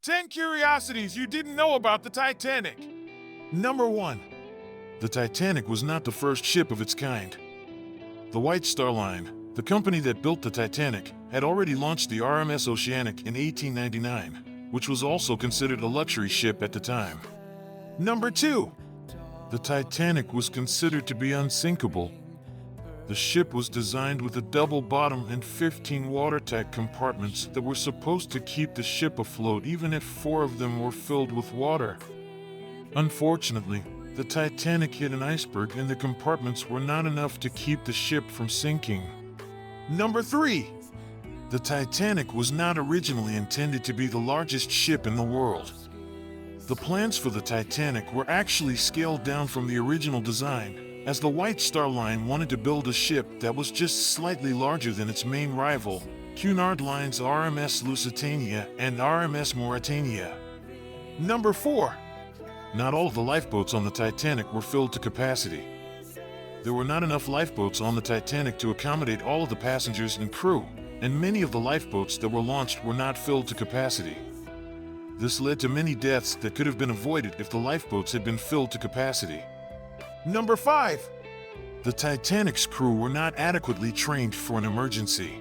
10 curiosities you didn't know about the Titanic. Number 1. The Titanic was not the first ship of its kind. The White Star Line, the company that built the Titanic, had already launched the RMS Oceanic in 1899, which was also considered a luxury ship at the time. Number 2. The Titanic was considered to be unsinkable. The ship was designed with a double bottom and 15 watertight compartments that were supposed to keep the ship afloat even if 4 of them were filled with water. Unfortunately, the Titanic hit an iceberg and the compartments were not enough to keep the ship from sinking. Number 3. The Titanic was not originally intended to be the largest ship in the world. The plans for the Titanic were actually scaled down from the original design, as the White Star Line wanted to build a ship that was just slightly larger than its main rival, Cunard Line's RMS Lusitania and RMS Mauritania. Number 4. Not all of the lifeboats on the Titanic were filled to capacity. There were not enough lifeboats on the Titanic to accommodate all of the passengers and crew, and many of the lifeboats that were launched were not filled to capacity. This led to many deaths that could have been avoided if the lifeboats had been filled to capacity. Number 5. The Titanic's crew were not adequately trained for an emergency.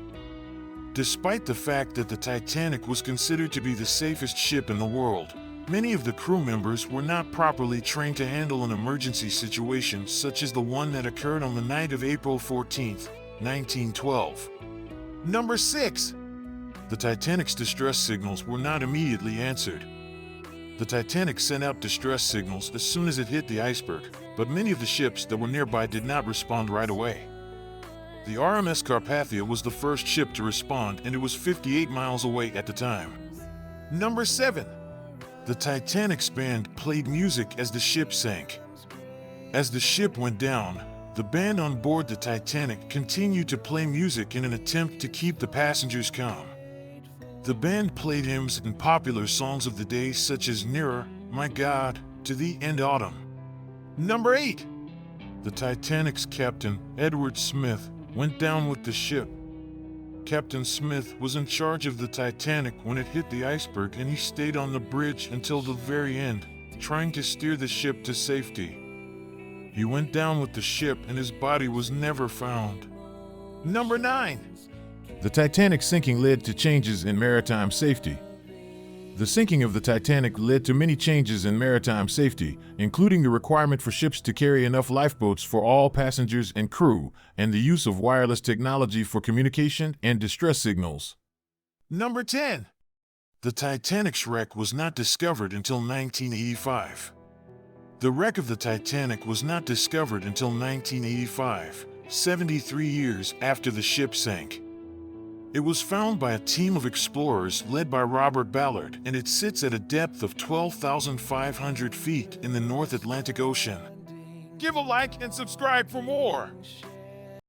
Despite the fact that the Titanic was considered to be the safest ship in the world, many of the crew members were not properly trained to handle an emergency situation such as the one that occurred on the night of April 14, 1912. Number 6. The Titanic's distress signals were not immediately answered. The Titanic sent out distress signals as soon as it hit the iceberg, but many of the ships that were nearby did not respond right away. The RMS Carpathia was the first ship to respond, and it was 58 miles away at the time. Number 7. The Titanic's band played music as the ship sank. As the ship went down, the band on board the Titanic continued to play music in an attempt to keep the passengers calm. The band played hymns and popular songs of the day such as Nearer, My God, To Thee and Autumn. Number 8. The Titanic's captain, Edward Smith, went down with the ship. Captain Smith was in charge of the Titanic when it hit the iceberg, and he stayed on the bridge until the very end, trying to steer the ship to safety. He went down with the ship and his body was never found. Number 9. The Titanic's sinking led to changes in maritime safety. The sinking of the Titanic led to many changes in maritime safety, including the requirement for ships to carry enough lifeboats for all passengers and crew, and the use of wireless technology for communication and distress signals. Number 10. The Titanic's wreck was not discovered until 1985. The wreck of the Titanic was not discovered until 1985, 73 years after the ship sank. It was found by a team of explorers led by Robert Ballard, and it sits at a depth of 12,500 feet in the North Atlantic Ocean. Give a like and subscribe for more.